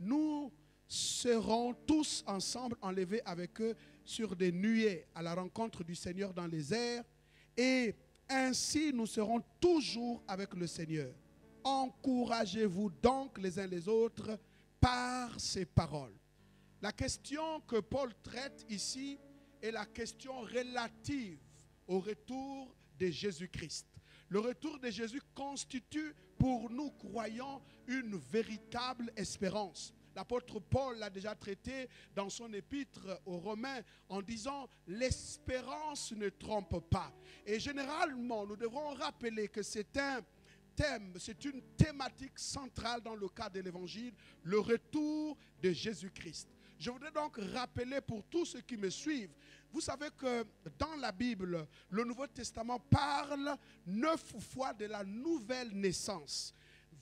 nous serons tous ensemble enlevés avec eux sur des nuées à la rencontre du Seigneur dans les airs. Et ainsi, nous serons toujours avec le Seigneur. Encouragez-vous donc les uns les autres par ces paroles. La question que Paul traite ici est la question relative au retour de Jésus-Christ. Le retour de Jésus constitue pour nous croyants une véritable espérance. L'apôtre Paul l'a déjà traité dans son épître aux Romains en disant « l'espérance ne trompe pas ». Et généralement, nous devrons rappeler que c'est un thème, c'est une thématique centrale dans le cadre de l'Évangile, le retour de Jésus-Christ. Je voudrais donc rappeler pour tous ceux qui me suivent, vous savez que dans la Bible, le Nouveau Testament parle 9 fois de la nouvelle naissance,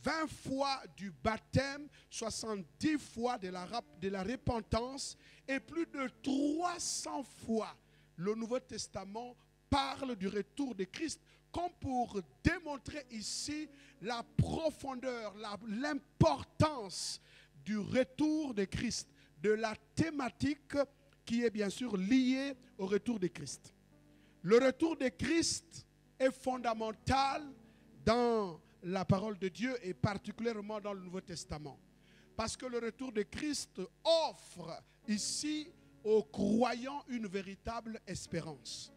20 fois du baptême, 70 fois de la repentance et plus de 300 fois le Nouveau Testament parle du retour de Christ comme pour démontrer ici la profondeur, l'importance du retour de Christ, de la thématique qui est bien sûr liée au retour de Christ. Le retour de Christ est fondamental dans la parole de Dieu et particulièrement dans le Nouveau Testament. Parce que le retour de Christ offre ici aux croyants une véritable espérance.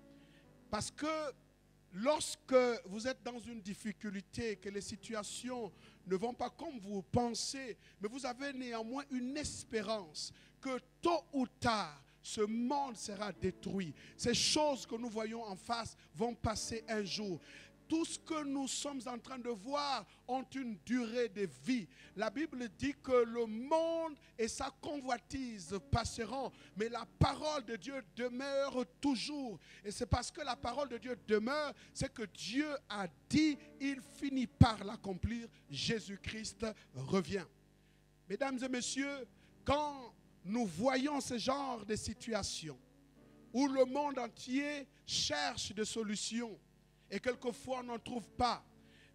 Parce que lorsque vous êtes dans une difficulté, que les situations ne vont pas comme vous pensez, mais vous avez néanmoins une espérance que tôt ou tard, ce monde sera détruit. Ces choses que nous voyons en face vont passer un jour. Tout ce que nous sommes en train de voir ont une durée de vie. La Bible dit que le monde et sa convoitise passeront, mais la parole de Dieu demeure toujours. Et c'est parce que la parole de Dieu demeure, c'est que Dieu a dit, il finit par l'accomplir. Jésus-Christ revient. Mesdames et messieurs, quand nous voyons ce genre de situation où le monde entier cherche des solutions, et quelquefois on n'en trouve pas.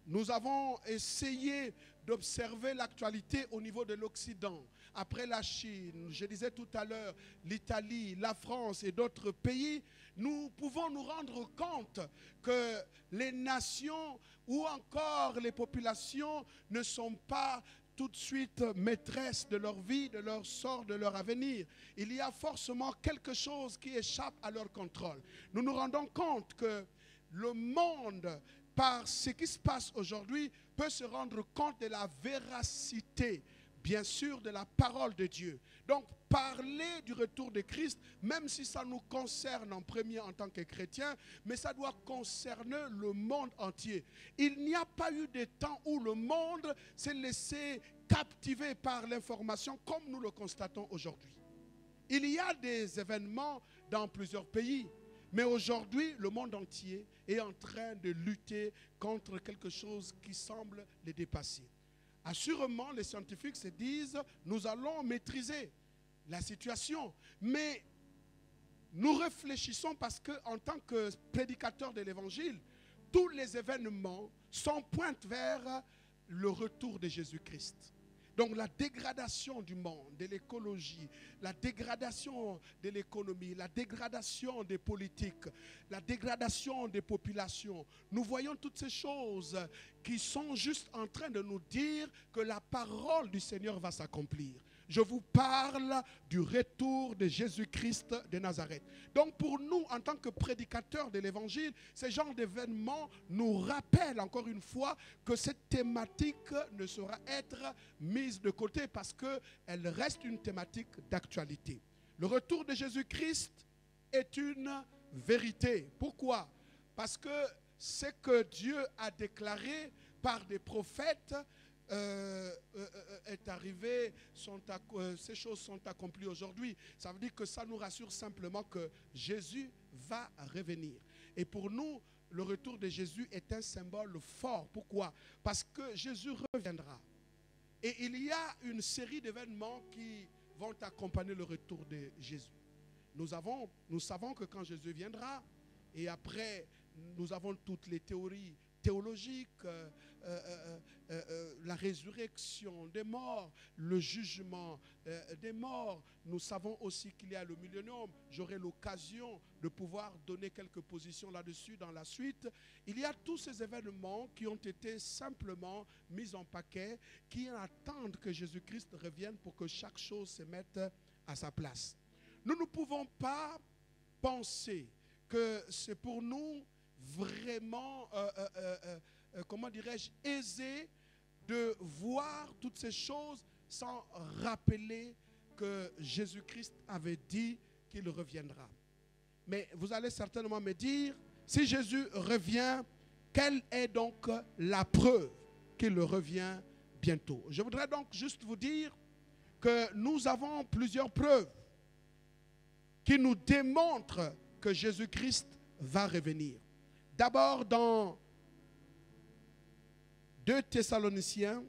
Nous avons essayé d'observer l'actualité au niveau de l'Occident. Après la Chine, je disais tout à l'heure, l'Italie, la France et d'autres pays, nous pouvons nous rendre compte que les nations ou encore les populations ne sont pas tout de suite maîtresses de leur vie, de leur sort, de leur avenir. Il y a forcément quelque chose qui échappe à leur contrôle. Nous nous rendons compte que le monde, par ce qui se passe aujourd'hui, peut se rendre compte de la véracité, bien sûr, de la parole de Dieu. Donc, parler du retour de Christ, même si ça nous concerne en premier en tant que chrétiens, mais ça doit concerner le monde entier. Il n'y a pas eu de temps où le monde s'est laissé captiver par l'information comme nous le constatons aujourd'hui. Il y a des événements dans plusieurs pays. Mais aujourd'hui, le monde entier est en train de lutter contre quelque chose qui semble les dépasser. Assurément, les scientifiques se disent, nous allons maîtriser la situation. Mais nous réfléchissons parce qu'en tant que prédicateurs de l'Évangile, tous les événements pointent vers le retour de Jésus-Christ. Donc la dégradation du monde, de l'écologie, la dégradation de l'économie, la dégradation des politiques, la dégradation des populations. Nous voyons toutes ces choses qui sont juste en train de nous dire que la parole du Seigneur va s'accomplir. Je vous parle du retour de Jésus-Christ de Nazareth. Donc pour nous, en tant que prédicateurs de l'Évangile, ce genre d'événements nous rappellent encore une fois que cette thématique ne saura être mise de côté parce qu'elle reste une thématique d'actualité. Le retour de Jésus-Christ est une vérité. Pourquoi? Parce que ce que Dieu a déclaré par des prophètes est arrivé, ces choses sont accomplies aujourd'hui. Ça veut dire que ça nous rassure simplement que Jésus va revenir. Et pour nous, le retour de Jésus est un symbole fort. Pourquoi? Parce que Jésus reviendra. Et il y a une série d'événements qui vont accompagner le retour de Jésus. Nous savons que quand Jésus viendra, et après, nous avons toutes les théories théologiques, la résurrection des morts, le jugement des morts. Nous savons aussi qu'il y a le millénium. J'aurai l'occasion de pouvoir donner quelques positions là-dessus dans la suite. Il y a tous ces événements qui ont été simplement mis en paquet, qui attendent que Jésus-Christ revienne pour que chaque chose se mette à sa place. Nous ne pouvons pas penser que c'est pour nous vraiment, comment dirais-je, aisé de voir toutes ces choses sans rappeler que Jésus-Christ avait dit qu'il reviendra. Mais vous allez certainement me dire, si Jésus revient, quelle est donc la preuve qu'il revient bientôt? Je voudrais donc juste vous dire que nous avons plusieurs preuves qui nous démontrent que Jésus-Christ va revenir. D'abord dans 2 Thessaloniciens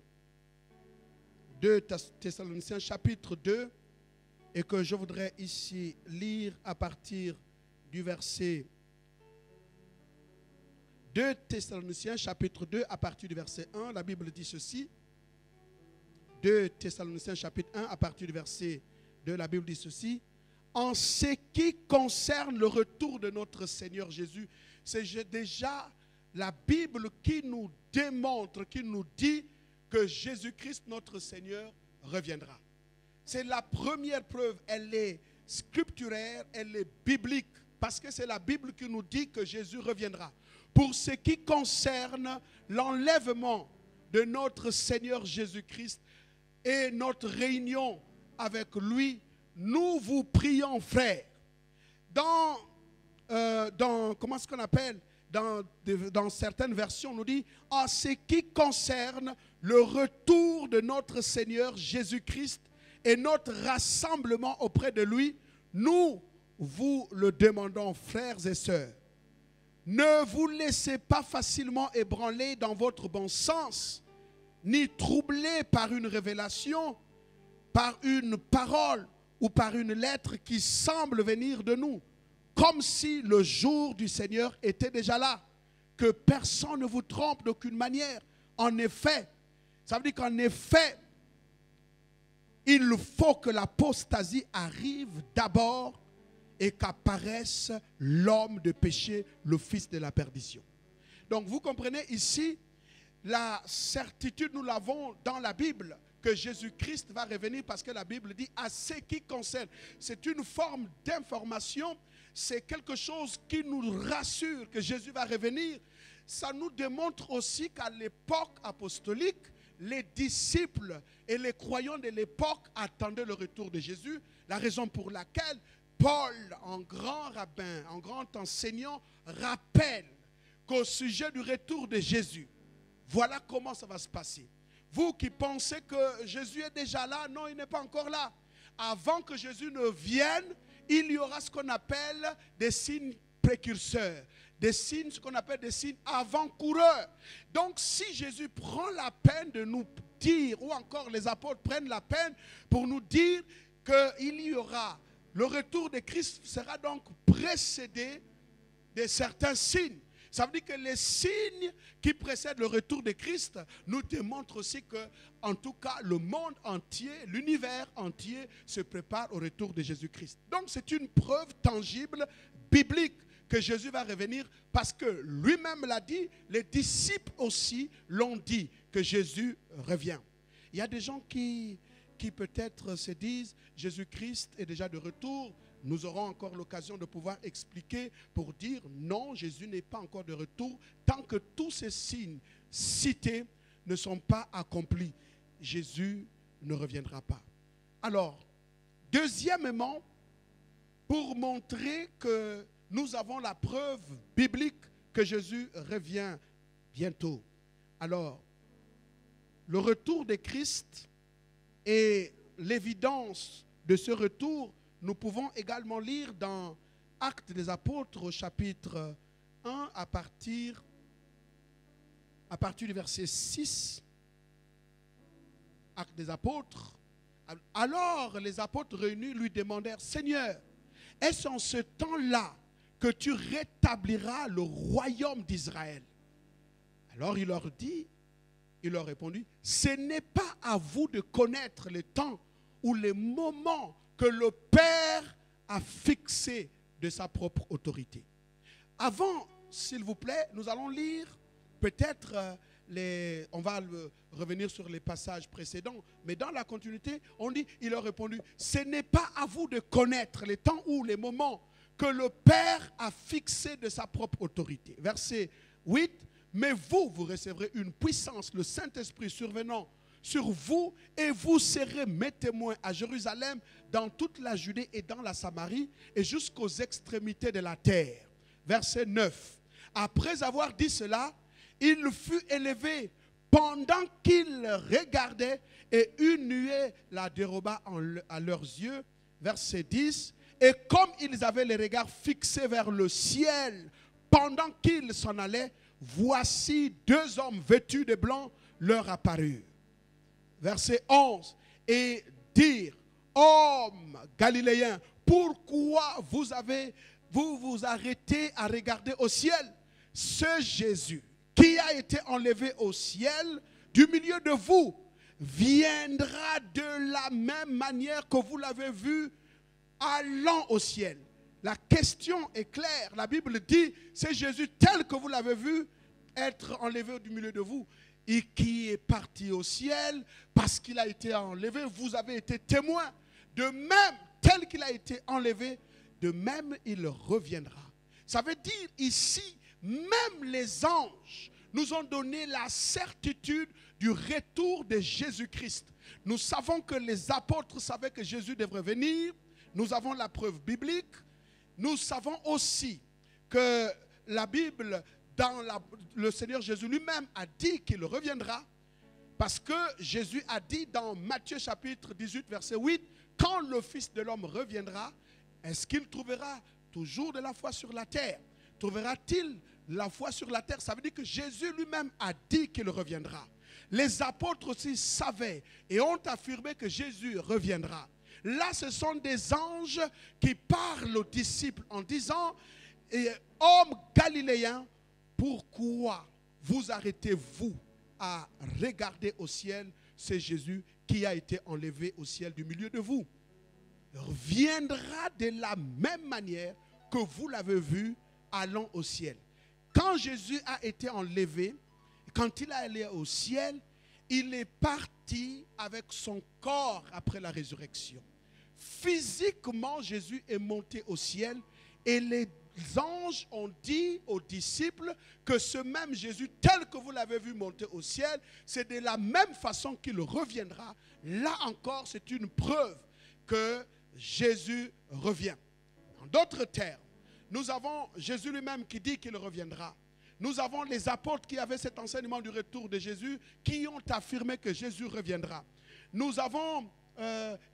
chapitre 2, et que je voudrais ici lire à partir du verset 2 Thessaloniciens chapitre 2 à partir du verset 1, la Bible dit ceci. 2 Thessaloniciens chapitre 1 à partir du verset 2, la Bible dit ceci. En ce qui concerne le retour de notre Seigneur Jésus, c'est déjà la Bible qui nous démontre, qui nous dit que Jésus-Christ, notre Seigneur, reviendra. C'est la première preuve, elle est scripturaire, elle est biblique, parce que c'est la Bible qui nous dit que Jésus reviendra. Pour ce qui concerne l'enlèvement de notre Seigneur Jésus-Christ et notre réunion avec lui, nous vous prions, frères. Comment est-ce qu'on appelle, dans certaines versions, on nous dit, en ce qui concerne le retour de notre Seigneur Jésus-Christ et notre rassemblement auprès de lui, nous vous le demandons, frères et sœurs. Ne vous laissez pas facilement ébranler dans votre bon sens, ni troubler par une révélation, par une parole ou par une lettre qui semble venir de nous, comme si le jour du Seigneur était déjà là. Que personne ne vous trompe d'aucune manière. En effet, ça veut dire qu'en effet, il faut que l'apostasie arrive d'abord et qu'apparaisse l'homme de péché, le fils de la perdition. Donc vous comprenez ici, la certitude, nous l'avons dans la Bible, que Jésus-Christ va revenir, parce que la Bible dit à ce qui concerne. C'est une forme d'information, c'est quelque chose qui nous rassure que Jésus va revenir. Ça nous démontre aussi qu'à l'époque apostolique, les disciples et les croyants de l'époque attendaient le retour de Jésus. La raison pour laquelle Paul, en grand rabbin, en grand enseignant, rappelle qu'au sujet du retour de Jésus, voilà comment ça va se passer. Vous qui pensez que Jésus est déjà là, non, il n'est pas encore là. Avant que Jésus ne vienne, il y aura ce qu'on appelle des signes précurseurs, des signes, ce qu'on appelle des signes avant-coureurs. Donc si Jésus prend la peine de nous dire, ou encore les apôtres prennent la peine pour nous dire qu'il y aura, le retour de Christ sera donc précédé de certains signes. Ça veut dire que les signes qui précèdent le retour de Christ nous démontrent aussi que, en tout cas, le monde entier, l'univers entier se prépare au retour de Jésus-Christ. Donc c'est une preuve tangible, biblique, que Jésus va revenir, parce que lui-même l'a dit, les disciples aussi l'ont dit, que Jésus revient. Il y a des gens qui peut-être se disent, Jésus-Christ est déjà de retour. Nous aurons encore l'occasion de pouvoir expliquer pour dire non, Jésus n'est pas encore de retour tant que tous ces signes cités ne sont pas accomplis. Jésus ne reviendra pas. Alors, deuxièmement, pour montrer que nous avons la preuve biblique que Jésus revient bientôt. Alors, le retour de Christ et l'évidence de ce retour, nous pouvons également lire dans Actes des Apôtres au chapitre 1 à partir du verset 6. Actes des Apôtres. Alors les apôtres réunis lui demandèrent, Seigneur, est-ce en ce temps-là que tu rétabliras le royaume d'Israël? Alors il leur répondit, ce n'est pas à vous de connaître les temps ou les moments que le Père a fixés de sa propre autorité. Avant, s'il vous plaît, nous allons lire peut-être on va revenir sur les passages précédents, mais dans la continuité, on dit, il leur répondu, ce n'est pas à vous de connaître les temps ou les moments que le Père a fixés de sa propre autorité. Verset 8, mais vous recevrez une puissance, le Saint-Esprit survenant sur vous, et vous serez mes témoins à Jérusalem, dans toute la Judée et dans la Samarie, et jusqu'aux extrémités de la terre. Verset 9, après avoir dit cela, il fut élevé pendant qu'il regardait, et une nuée la déroba à leurs yeux. Verset 10, et comme ils avaient les regards fixés vers le ciel pendant qu'ils s'en allaient, voici deux hommes vêtus de blanc leur apparurent. Verset 11, et dirent, hommes galiléens, pourquoi vous arrêtez à regarder au ciel? Ce Jésus qui a été enlevé au ciel du milieu de vous viendra de la même manière que vous l'avez vu allant au ciel. La question est claire. La Bible dit, c'est Jésus tel que vous l'avez vu être enlevé du milieu de vous et qui est parti au ciel parce qu'il a été enlevé. Vous avez été témoins. De même, tel qu'il a été enlevé, de même il reviendra. Ça veut dire ici, même les anges nous ont donné la certitude du retour de Jésus-Christ. Nous savons que les apôtres savaient que Jésus devrait venir. Nous avons la preuve biblique. Nous savons aussi que la Bible, le Seigneur Jésus lui-même a dit qu'il reviendra. Parce que Jésus a dit dans Matthieu chapitre 18, verset 8, quand le Fils de l'homme reviendra, est-ce qu'il trouvera toujours de la foi sur la terre? Trouvera-t-il la foi sur la terre? Ça veut dire que Jésus lui-même a dit qu'il reviendra. Les apôtres aussi savaient et ont affirmé que Jésus reviendra. Là, ce sont des anges qui parlent aux disciples en disant, hommes galiléens, pourquoi vous arrêtez-vous à regarder au ciel? C'est Jésus qui a été enlevé au ciel du milieu de vous. Il reviendra de la même manière que vous l'avez vu allant au ciel. Quand Jésus a été enlevé, quand il est allé au ciel, il est parti avec son corps après la résurrection. Physiquement, Jésus est monté au ciel et les anges ont dit aux disciples que ce même Jésus, tel que vous l'avez vu monter au ciel, c'est de la même façon qu'il reviendra. Là encore, c'est une preuve que Jésus revient. En d'autres termes, nous avons Jésus lui-même qui dit qu'il reviendra. Nous avons les apôtres qui avaient cet enseignement du retour de Jésus, qui ont affirmé que Jésus reviendra. Nous avons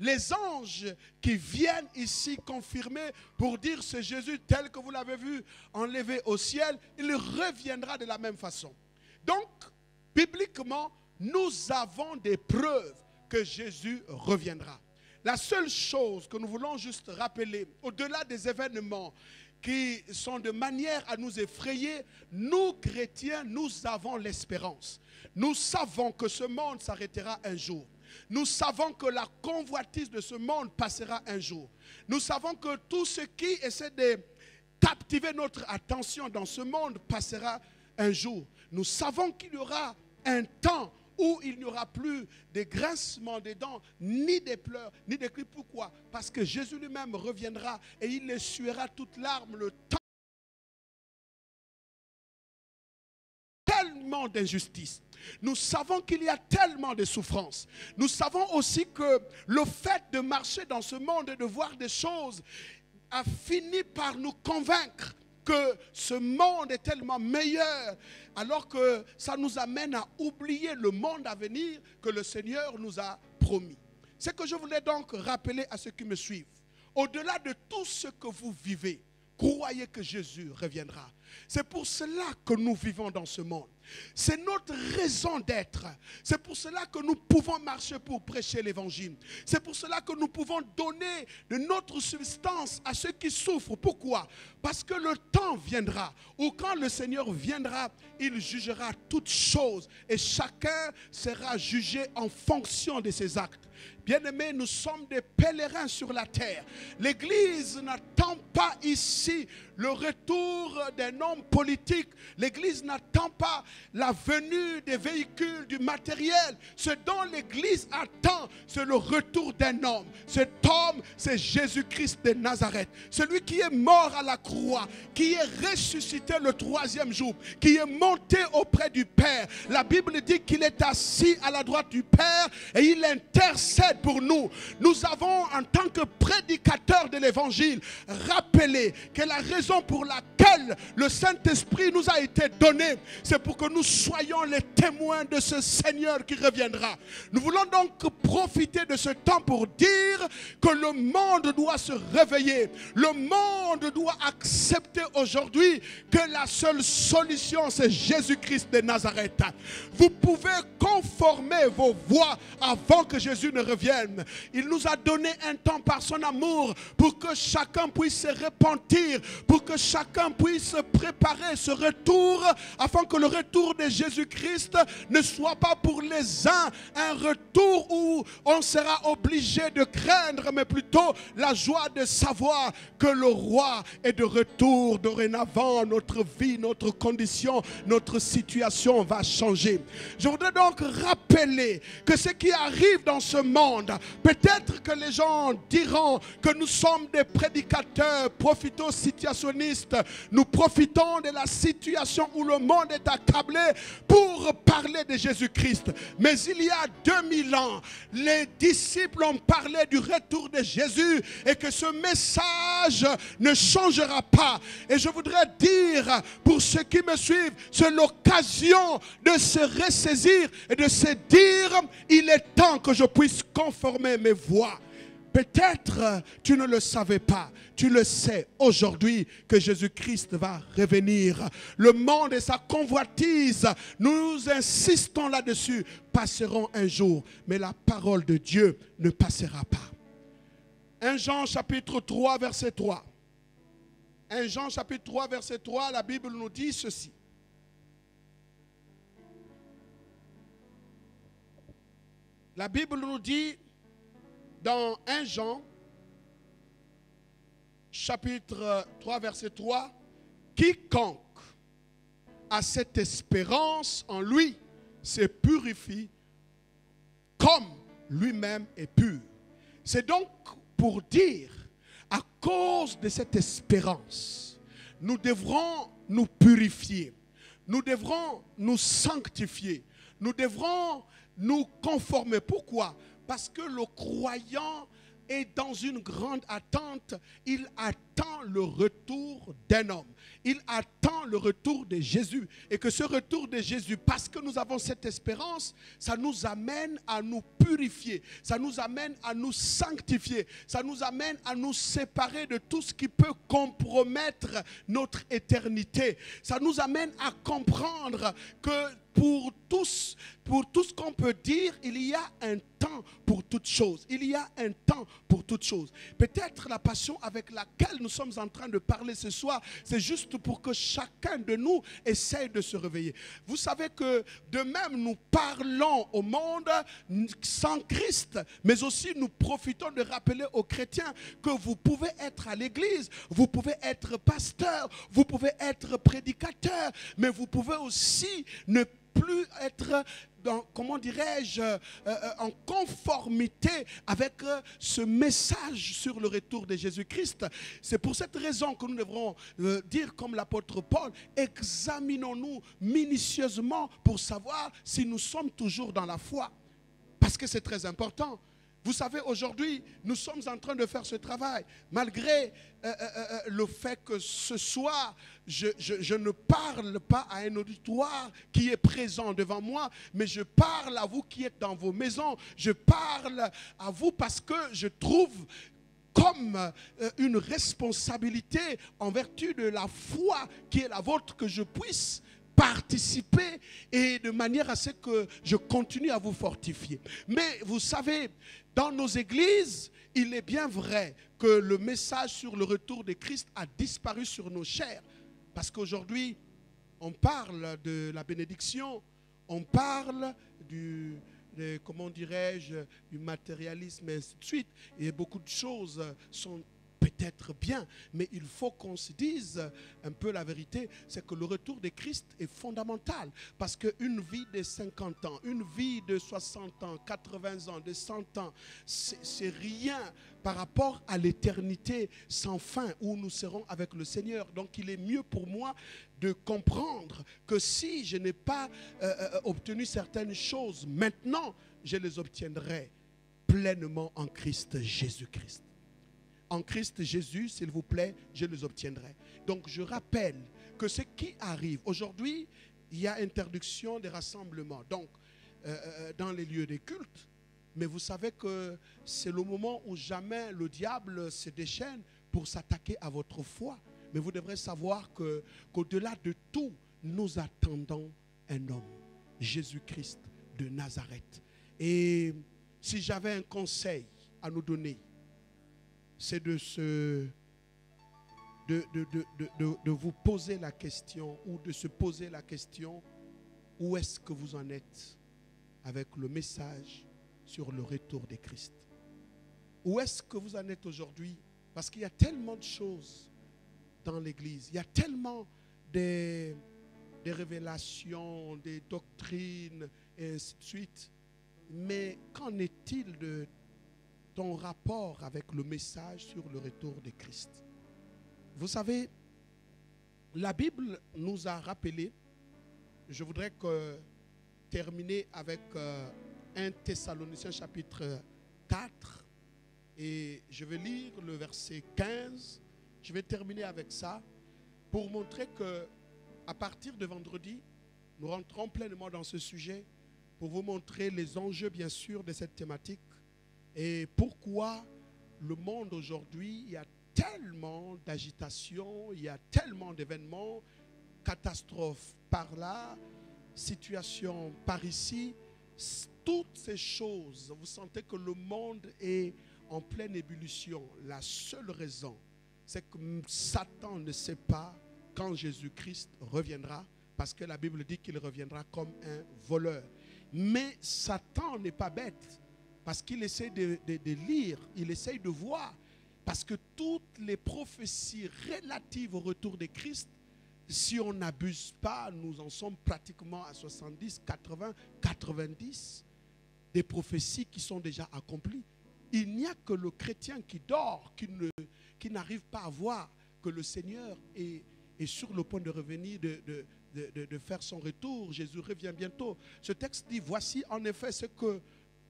les anges qui viennent ici confirmer pour dire c'est Jésus tel que vous l'avez vu enlevé au ciel, il reviendra de la même façon. Donc, bibliquement, nous avons des preuves que Jésus reviendra. La seule chose que nous voulons juste rappeler, au-delà des événements qui sont de manière à nous effrayer, nous chrétiens, nous avons l'espérance. Nous savons que ce monde s'arrêtera un jour. Nous savons que la convoitise de ce monde passera un jour. Nous savons que tout ce qui essaie de captiver notre attention dans ce monde passera un jour. Nous savons qu'il y aura un temps où il n'y aura plus de grincements des dents, ni des pleurs, ni des cris. Pourquoi? Parce que Jésus lui-même reviendra et il essuiera toute larme le temps. Tellement d'injustice. Nous savons qu'il y a tellement de souffrances. Nous savons aussi que le fait de marcher dans ce monde et de voir des choses a fini par nous convaincre que ce monde est tellement meilleur, alors que ça nous amène à oublier le monde à venir que le Seigneur nous a promis. C'est que je voulais donc rappeler à ceux qui me suivent. Au-delà de tout ce que vous vivez, croyez que Jésus reviendra. C'est pour cela que nous vivons dans ce monde. C'est notre raison d'être. C'est pour cela que nous pouvons marcher pour prêcher l'évangile. C'est pour cela que nous pouvons donner de notre substance à ceux qui souffrent. Pourquoi? Parce que le temps viendra où quand le Seigneur viendra, il jugera toutes choses et chacun sera jugé en fonction de ses actes. Bien-aimés, nous sommes des pèlerins sur la terre. L'Église n'attend pas ici le retour d'un homme politique. L'Église n'attend pas la venue des véhicules, du matériel. Ce dont l'Église attend, c'est le retour d'un homme. Cet homme, c'est Jésus-Christ de Nazareth. Celui qui est mort à la croix, qui est ressuscité le 3e jour, qui est monté auprès du Père. La Bible dit qu'il est assis à la droite du Père et il intercède pour nous. Nous avons, en tant que prédicateurs de l'évangile, rappelé que la raison pour laquelle le Saint-Esprit nous a été donné, c'est pour que nous soyons les témoins de ce Seigneur qui reviendra. Nous voulons donc profiter de ce temps pour dire que le monde doit se réveiller. Le monde doit accepter aujourd'hui que la seule solution, c'est Jésus-Christ de Nazareth. Vous pouvez conformer vos voix avant que Jésus ne revienne. Il nous a donné un temps par son amour pour que chacun puisse se repentir, pour que chacun puisse préparer ce retour, afin que le retour de Jésus-Christ ne soit pas pour les uns un retour où on sera obligé de craindre, mais plutôt la joie de savoir que le roi est de retour. Dorénavant, notre vie, notre condition, notre situation va changer. Je voudrais donc rappeler que ce qui arrive dans ce monde, peut-être que les gens diront que nous sommes des prédicateurs profito-situationnistes. Nous profitons de la situation où le monde est accablé pour parler de Jésus-Christ. Mais il y a 2000 ans, les disciples ont parlé du retour de Jésus et que ce message ne changera pas. Et je voudrais dire, pour ceux qui me suivent, c'est l'occasion de se ressaisir et de se dire, il est temps que je puisse conformer mes voix. Peut-être tu ne le savais pas, tu le sais aujourd'hui que Jésus-Christ va revenir. Le monde et sa convoitise, nous insistons là-dessus, passeront un jour, mais la parole de Dieu ne passera pas. 1 Jean chapitre 3 verset 3. 1 Jean chapitre 3 verset 3, la Bible nous dit ceci. La Bible nous dit dans 1 Jean, chapitre 3, verset 3, « Quiconque a cette espérance en lui se purifie comme lui-même est pur. » C'est donc pour dire, à cause de cette espérance, nous devrons nous purifier, nous devrons nous sanctifier, nous devrons nous conformer. Pourquoi? Parce que le croyant est dans une grande attente. Il attend le retour d'un homme. Il attend le retour de Jésus. Et que ce retour de Jésus, parce que nous avons cette espérance, ça nous amène à nous purifier. Ça nous amène à nous sanctifier. Ça nous amène à nous séparer de tout ce qui peut compromettre notre éternité. Ça nous amène à comprendre que pour tout ce qu'on peut dire, il y a un temps pour toute chose. Il y a un temps pour toute chose. Peut-être la passion avec laquelle nous sommes en train de parler ce soir, c'est juste pour que chacun de nous essaye de se réveiller. Vous savez que de même nous parlons au monde sans Christ, mais aussi nous profitons de rappeler aux chrétiens que vous pouvez être à l'église, vous pouvez être pasteur, vous pouvez être prédicateur, mais vous pouvez aussi ne plus être comment dirais-je, en conformité avec ce message sur le retour de Jésus-Christ. C'est pour cette raison que nous devrons dire comme l'apôtre Paul, examinons-nous minutieusement pour savoir si nous sommes toujours dans la foi. Parce que c'est très important. Vous savez, aujourd'hui, nous sommes en train de faire ce travail. Malgré le fait que ce soir, je ne parle pas à un auditoire qui est présent devant moi, mais je parle à vous qui êtes dans vos maisons. Je parle à vous parce que je trouve comme une responsabilité en vertu de la foi qui est la vôtre, que je puisse participer et de manière à ce que je continue à vous fortifier. Mais vous savez, dans nos églises, il est bien vrai que le message sur le retour de Christ a disparu sur nos chairs. Parce qu'aujourd'hui, on parle de la bénédiction, on parle comment dirais-je, du matérialisme et ainsi de suite. Et beaucoup de choses sont peut-être bien, mais il faut qu'on se dise un peu la vérité, c'est que le retour de Christ est fondamental. Parce qu'une vie de 50 ans, une vie de 60 ans, 80 ans, de 100 ans, c'est rien par rapport à l'éternité sans fin où nous serons avec le Seigneur. Donc il est mieux pour moi de comprendre que si je n'ai pas obtenu certaines choses, maintenant je les obtiendrai pleinement en Christ Jésus-Christ. En Christ Jésus, s'il vous plaît, je les obtiendrai. Donc je rappelle que ce qui arrive aujourd'hui, il y a interdiction des rassemblements, donc dans les lieux des cultes. Mais vous savez que c'est le moment où jamais le diable se déchaîne pour s'attaquer à votre foi. Mais vous devrez savoir qu'au-delà de tout, nous attendons un homme, Jésus-Christ de Nazareth. Et si j'avais un conseil à nous donner, c'est de vous poser la question ou de se poser la question, où est-ce que vous en êtes avec le message sur le retour de Christ? Où est-ce que vous en êtes aujourd'hui? Parce qu'il y a tellement de choses dans l'Église, il y a tellement des révélations, des doctrines et ainsi de suite. Mais qu'en est-il de ton rapport avec le message sur le retour de Christ? Vous savez, la Bible nous a rappelé, je voudrais terminer avec 1 Thessaloniciens chapitre 4, et je vais lire le verset 15. Je vais terminer avec ça pour montrer que à partir de vendredi, nous rentrons pleinement dans ce sujet pour vous montrer les enjeux, bien sûr, de cette thématique. Et pourquoi le monde aujourd'hui, il y a tellement d'agitation, il y a tellement d'événements, catastrophes par là, situation par ici, toutes ces choses, vous sentez que le monde est en pleine ébullition. La seule raison, c'est que Satan ne sait pas quand Jésus-Christ reviendra, parce que la Bible dit qu'il reviendra comme un voleur. Mais Satan n'est pas bête, parce qu'il essaie de lire, il essaie de voir. Parce que toutes les prophéties relatives au retour de Christ, si on n'abuse pas, nous en sommes pratiquement à 70, 80, 90 des prophéties qui sont déjà accomplies. Il n'y a que le chrétien qui dort, qui n'arrive pas à voir que le Seigneur est sur le point de revenir, de faire son retour. Jésus revient bientôt. Ce texte dit, voici en effet ce que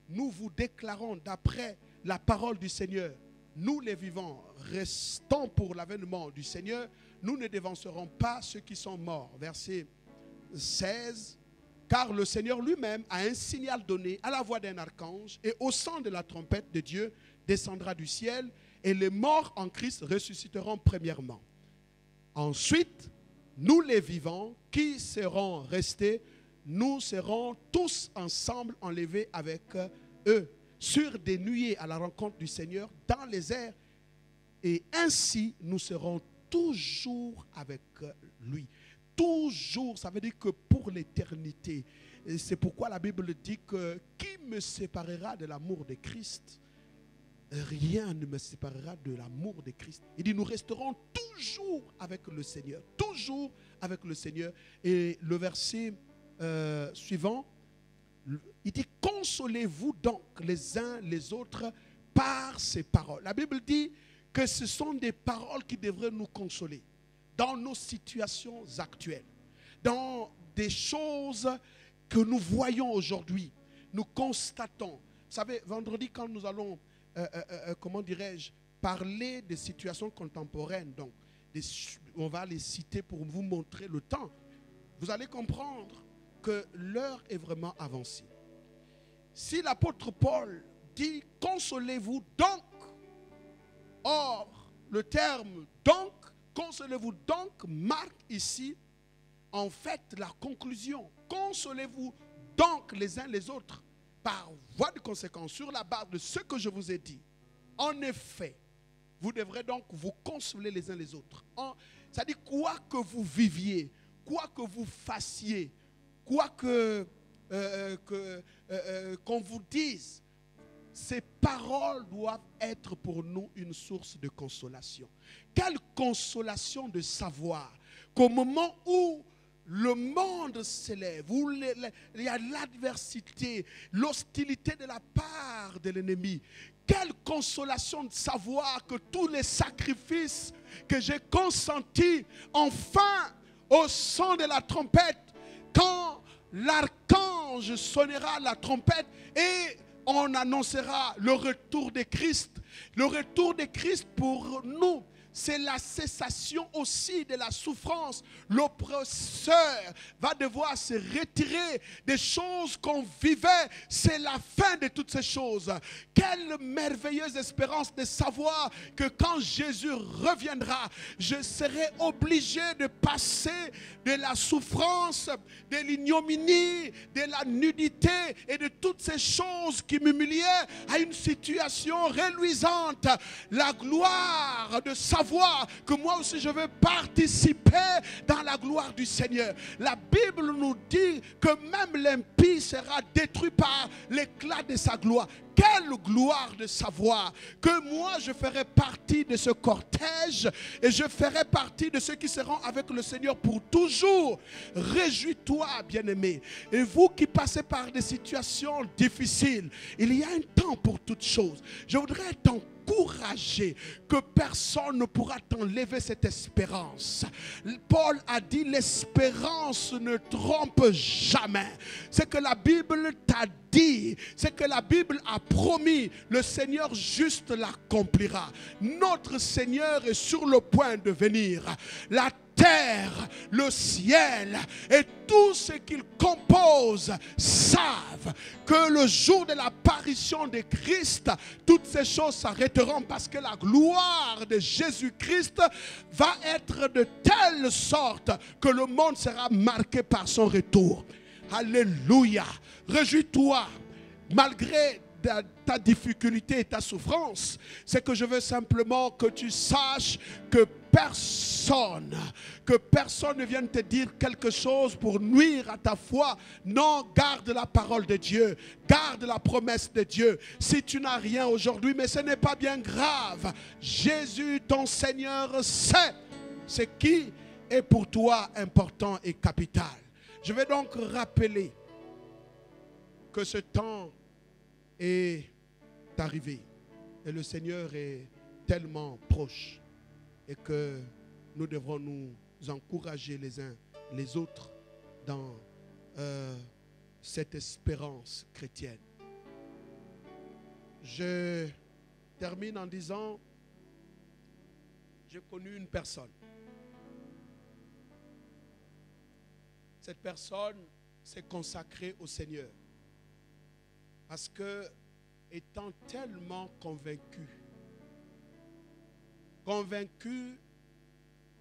nous vous déclarons d'après la parole du Seigneur. Nous les vivants, restons pour l'avènement du Seigneur. Nous ne dévancerons pas ceux qui sont morts. Verset 16. Car le Seigneur lui-même a un signal donné à la voix d'un archange et au son de la trompette de Dieu descendra du ciel et les morts en Christ ressusciteront premièrement. Ensuite, nous les vivants qui serons restés, nous serons tous ensemble enlevés avec eux sur des nuées à la rencontre du Seigneur dans les airs. Et ainsi, nous serons toujours avec lui. Toujours, ça veut dire que pour l'éternité. Et c'est pourquoi la Bible dit que qui me séparera de l'amour de Christ? Rien ne me séparera de l'amour de Christ. Il dit, nous resterons toujours avec le Seigneur. Toujours avec le Seigneur. Et le verset suivant, il dit, consolez-vous donc les uns les autres par ces paroles. La Bible dit que ce sont des paroles qui devraient nous consoler dans nos situations actuelles, dans des choses que nous voyons aujourd'hui, nous constatons. Vous savez, vendredi, quand nous allons, comment dirais-je, parler des situations contemporaines, donc on va les citer pour vous montrer le temps, vous allez comprendre que l'heure est vraiment avancée. Si l'apôtre Paul dit, consolez-vous donc Or, le terme donc, consolez-vous donc, marque ici en fait la conclusion. Consolez-vous donc les uns les autres par voie de conséquence sur la base de ce que je vous ai dit. En effet, vous devrez donc vous consoler les uns les autres. C'est-à-dire quoi que vous viviez, quoi que vous fassiez, quoi qu'on vous dise, ces paroles doivent être pour nous une source de consolation. Quelle consolation de savoir qu'au moment où le monde s'élève, où il y a l'adversité, l'hostilité de la part de l'ennemi, quelle consolation de savoir que tous les sacrifices que j'ai consentis, enfin, au son de la trompette, quand l'archange sonnera la trompette et on annoncera le retour de Christ. Le retour de Christ pour nous, c'est la cessation aussi de la souffrance. L'oppresseur va devoir se retirer des choses qu'on vivait. C'est la fin de toutes ces choses. Quelle merveilleuse espérance de savoir que quand Jésus reviendra, je serai obligé de passer de la souffrance, de l'ignominie, de la nudité et de toutes ces choses qui m'humiliaient à une situation reluisante. La gloire de savoir que moi aussi je veux participer dans la gloire du Seigneur. La Bible nous dit que même l'impie sera détruit par l'éclat de sa gloire. Quelle gloire de savoir que moi je ferai partie de ce cortège et je ferai partie de ceux qui seront avec le Seigneur pour toujours. Réjouis-toi, bien-aimé. Et vous qui passez par des situations difficiles, il y a un temps pour toutes choses. Je voudrais t'encourager que personne ne pourra t'enlever cette espérance. Paul a dit l'espérance ne trompe jamais. C'est que la Bible t'a dit, c'est que la Bible a promis, le Seigneur juste l'accomplira. Notre Seigneur est sur le point de venir. La terre, le ciel et tout ce qu'il compose savent que le jour de l'apparition de Christ, toutes ces choses s'arrêteront parce que la gloire de Jésus-Christ va être de telle sorte que le monde sera marqué par son retour. Alléluia. Réjouis-toi malgré ta difficulté et ta souffrance. C'est que je veux simplement que tu saches que personne ne vienne te dire quelque chose pour nuire à ta foi. Non, garde la parole de Dieu, garde la promesse de Dieu. Si tu n'as rien aujourd'hui, mais ce n'est pas bien grave. Jésus, ton Seigneur, sait ce qui est pour toi important et capital. Je vais donc rappeler que ce temps est arrivé et le Seigneur est tellement proche et que nous devrons nous encourager les uns les autres dans cette espérance chrétienne. Je termine en disant, j'ai connu une personne. Cette personne s'est consacrée au Seigneur parce que, étant tellement convaincu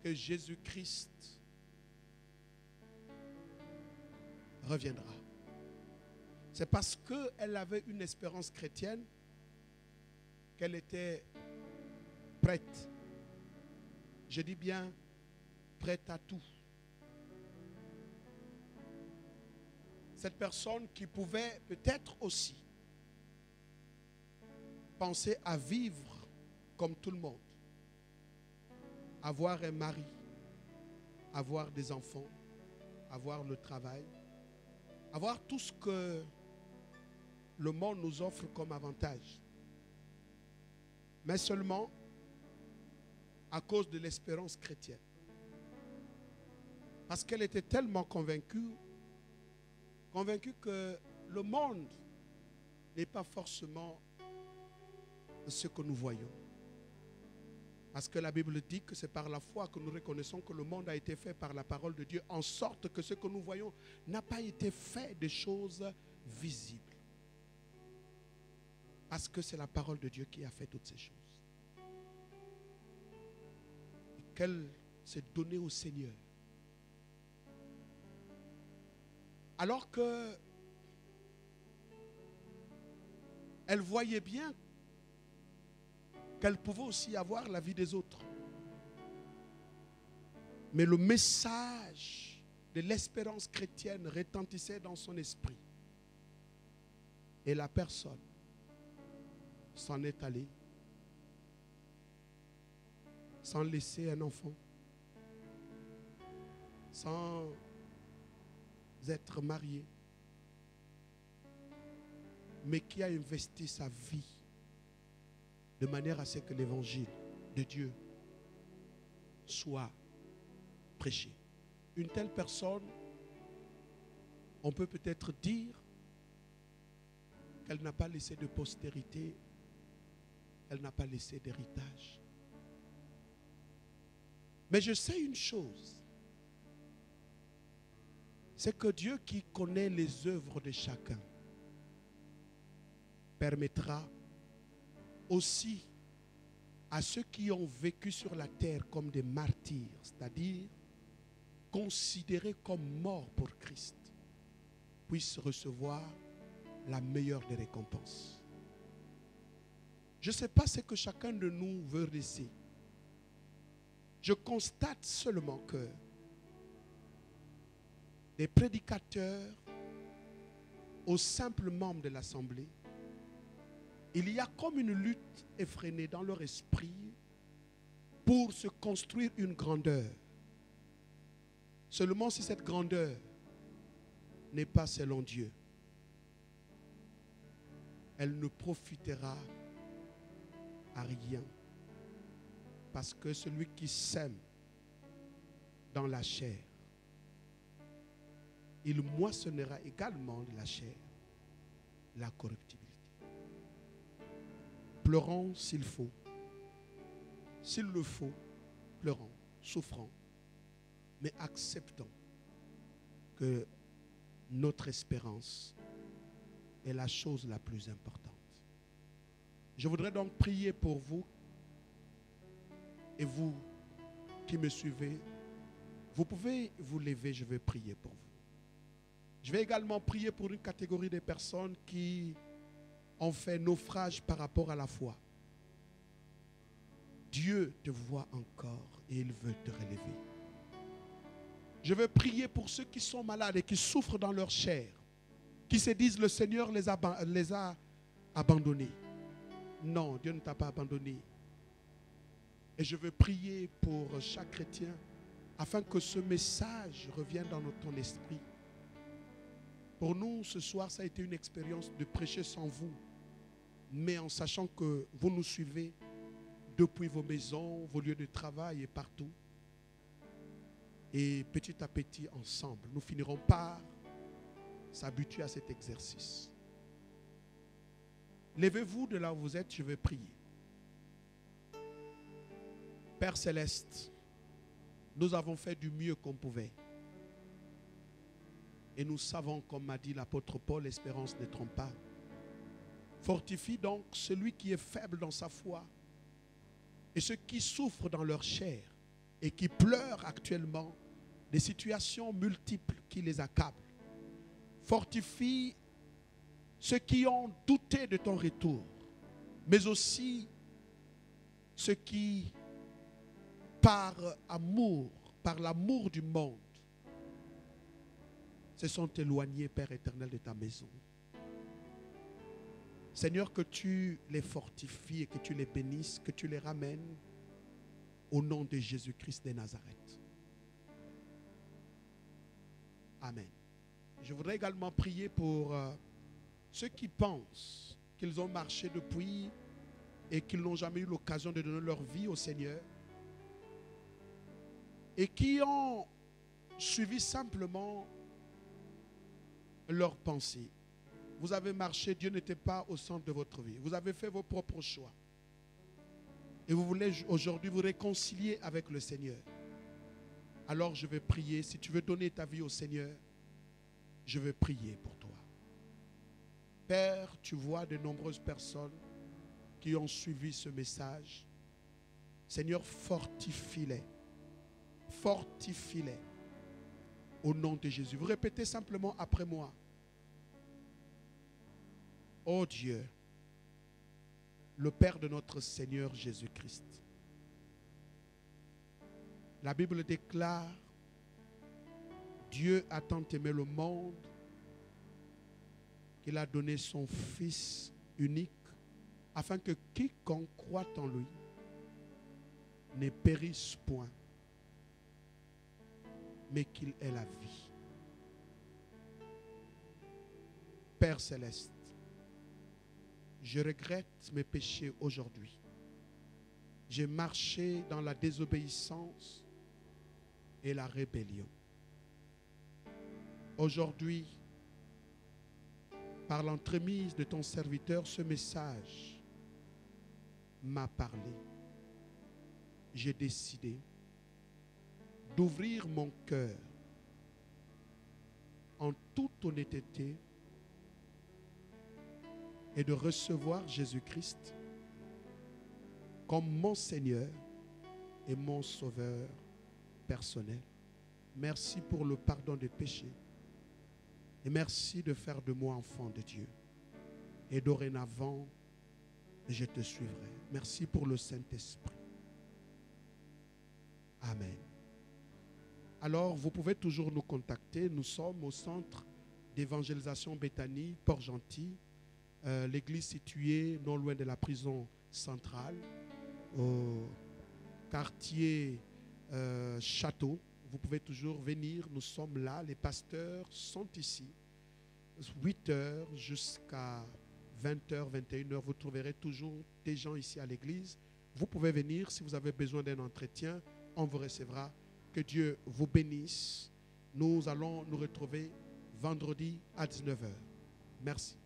que Jésus-Christ reviendra. C'est parce qu'elle avait une espérance chrétienne qu'elle était prête. Je dis bien prête à tout. Cette personne qui pouvait peut-être aussi penser à vivre comme tout le monde. Avoir un mari, avoir des enfants, avoir le travail, avoir tout ce que le monde nous offre comme avantage. Mais seulement à cause de l'espérance chrétienne. Parce qu'elle était tellement convaincue que le monde n'est pas forcément ce que nous voyons. Parce que la Bible dit que c'est par la foi que nous reconnaissons que le monde a été fait par la parole de Dieu, en sorte que ce que nous voyons n'a pas été fait de choses visibles. Parce que c'est la parole de Dieu qui a fait toutes ces choses. qu'elle s'est donnée au Seigneur. Alors que elle voyait bien qu'elle pouvait aussi avoir la vie des autres. Mais le message de l'espérance chrétienne retentissait dans son esprit. Et la personne s'en est allée sans laisser un enfant, sans être mariée, mais qui a investi sa vie de manière à ce que l'évangile de Dieu soit prêché. Une telle personne, on peut peut-être dire qu'elle n'a pas laissé de postérité, elle n'a pas laissé d'héritage. Mais je sais une chose, c'est que Dieu qui connaît les œuvres de chacun permettra aussi à ceux qui ont vécu sur la terre comme des martyrs, c'est-à-dire considérés comme morts pour Christ, puissent recevoir la meilleure des récompenses. Je ne sais pas ce que chacun de nous veut laisser. Je constate seulement que des prédicateurs aux simples membres de l'Assemblée, il y a comme une lutte effrénée dans leur esprit pour se construire une grandeur. Seulement si cette grandeur n'est pas selon Dieu, elle ne profitera à rien. Parce que celui qui sème dans la chair, il moissonnera également de la chair la corruptibilité. Pleurons s'il faut. S'il le faut, pleurons, souffrons, mais acceptons que notre espérance est la chose la plus importante. Je voudrais donc prier pour vous et vous qui me suivez. Vous pouvez vous lever, je vais prier pour vous. Je vais également prier pour une catégorie de personnes qui ont fait naufrage par rapport à la foi. Dieu te voit encore et il veut te relever. Je veux prier pour ceux qui sont malades et qui souffrent dans leur chair, qui se disent le Seigneur les a abandonnés. Non, Dieu ne t'a pas abandonné. Et je veux prier pour chaque chrétien afin que ce message revienne dans ton esprit. Pour nous, ce soir, ça a été une expérience de prêcher sans vous, mais en sachant que vous nous suivez depuis vos maisons, vos lieux de travail et partout. Et petit à petit, ensemble, nous finirons par s'habituer à cet exercice. Levez-vous de là où vous êtes, je vais prier. Père Céleste, nous avons fait du mieux qu'on pouvait. Et nous savons, comme m'a dit l'apôtre Paul, l'espérance ne trompe pas. Fortifie donc celui qui est faible dans sa foi et ceux qui souffrent dans leur chair et qui pleurent actuellement des situations multiples qui les accablent. Fortifie ceux qui ont douté de ton retour, mais aussi ceux qui, par amour, par l'amour du monde, se sont éloignés, Père éternel, de ta maison. Seigneur, que tu les fortifies et que tu les bénisses, que tu les ramènes au nom de Jésus-Christ de Nazareth. Amen. Je voudrais également prier pour ceux qui pensent qu'ils ont marché depuis et qu'ils n'ont jamais eu l'occasion de donner leur vie au Seigneur et qui ont suivi simplement leurs pensées. Vous avez marché, Dieu n'était pas au centre de votre vie. Vous avez fait vos propres choix. Et vous voulez aujourd'hui vous réconcilier avec le Seigneur. Alors je vais prier. Si tu veux donner ta vie au Seigneur, je vais prier pour toi. Père, tu vois de nombreuses personnes qui ont suivi ce message. Seigneur, fortifie-les. Fortifie-les. Au nom de Jésus. Vous répétez simplement après moi. Ô Dieu, le Père de notre Seigneur Jésus-Christ. La Bible déclare, Dieu a tant aimé le monde qu'il a donné son Fils unique afin que quiconque croit en lui ne périsse point, mais qu'il ait la vie. Père céleste, je regrette mes péchés aujourd'hui. J'ai marché dans la désobéissance et la rébellion. Aujourd'hui, par l'entremise de ton serviteur, ce message m'a parlé. J'ai décidé d'ouvrir mon cœur en toute honnêteté et de recevoir Jésus-Christ comme mon Seigneur et mon Sauveur personnel. Merci pour le pardon des péchés et merci de faire de moi enfant de Dieu. Et dorénavant, je te suivrai. Merci pour le Saint-Esprit. Amen. Alors, vous pouvez toujours nous contacter. Nous sommes au centre d'évangélisation Béthanie, Port-Gentil, l'église située non loin de la prison centrale, au quartier Château. Vous pouvez toujours venir. Nous sommes là. Les pasteurs sont ici. 8h jusqu'à 20h, 21h. Vous trouverez toujours des gens ici à l'église. Vous pouvez venir. Si vous avez besoin d'un entretien, on vous recevra. Que Dieu vous bénisse. Nous allons nous retrouver vendredi à 19h. Merci.